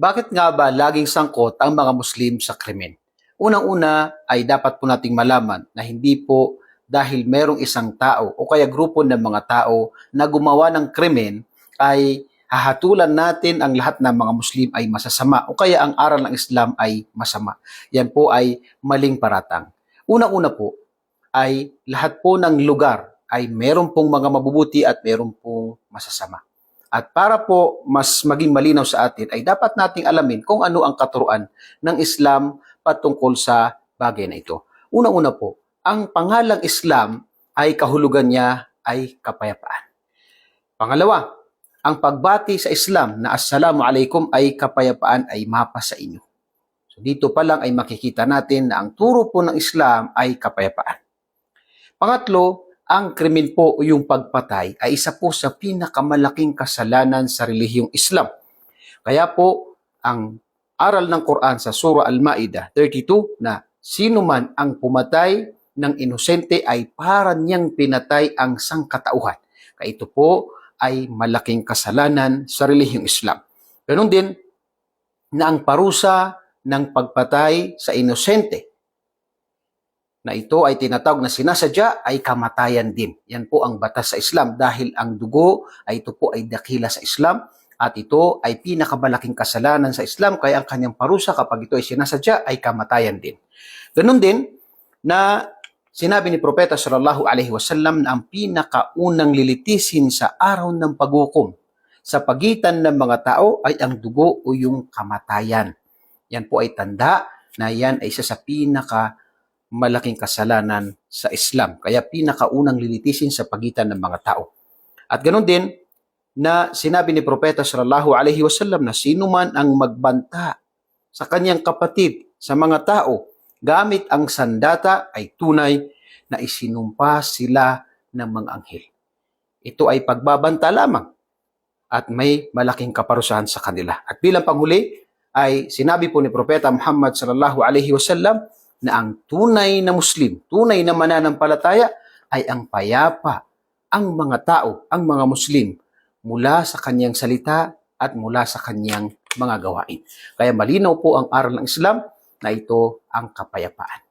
Bakit nga ba laging sangkot ang mga Muslim sa krimen? Unang-una ay dapat po nating malaman na hindi po dahil merong isang tao o kaya grupo ng mga tao na gumawa ng krimen ay hahatulan natin ang lahat ng mga Muslim ay masasama o kaya ang aral ng Islam ay masama. Yan po ay maling paratang. Unang-una po ay lahat po ng lugar ay meron pong mga mabubuti at meron pong masasama. At para po mas maging malinaw sa atin ay dapat nating alamin kung ano ang katuruan ng Islam patungkol sa bagay na ito. Unang-una po, ang pangalang Islam ay kahulugan niya ay kapayapaan. Pangalawa, ang pagbati sa Islam na Assalamu alaikum ay kapayapaan ay mapa sa inyo. So dito pa lang ay makikita natin na ang turo po ng Islam ay kapayapaan. Pangatlo, ang krimen po o yung pagpatay ay isa po sa pinakamalaking kasalanan sa relihiyong Islam. Kaya po, ang aral ng Quran sa Surah Al-Ma'idah 32 na sino man ang pumatay ng inosente ay para niyang pinatay ang sangkatauhan. Kaya ito po ay malaking kasalanan sa relihiyong Islam. Ganon din na ang parusa ng pagpatay sa inosente na ito ay tinatawag na sinasadya ay kamatayan din. Yan po ang batas sa Islam dahil ang dugo ay ito po ay dakila sa Islam at ito ay pinakamalaking kasalanan sa Islam kaya ang kanyang parusa kapag ito ay sinasadya ay kamatayan din. Ganun din na sinabi ni Propeta sallallahu alaihi wasallam na ang pinakaunang lilitisin sa araw ng paghukom sa pagitan ng mga tao ay ang dugo o yung kamatayan. Yan po ay tanda na yan ay isa sa malaking kasalanan sa Islam. Kaya pinakaunang lilitisin sa pagitan ng mga tao. At ganoon din na sinabi ni Propeta sallallahu alaihi wasallam na sino man ang magbanta sa kanyang kapatid sa mga tao gamit ang sandata ay tunay na isinumpa sila ng mga anghel. Ito ay pagbabanta lamang at may malaking kaparusahan sa kanila. At bilang panghuli ay sinabi po ni Propeta Muhammad sallallahu alaihi wasallam na ang tunay na Muslim, tunay na mananampalataya ay ang payapa, ang mga tao, ang mga Muslim mula sa kanyang salita at mula sa kanyang mga gawain. Kaya malinaw po ang aral ng Islam na ito ang kapayapaan.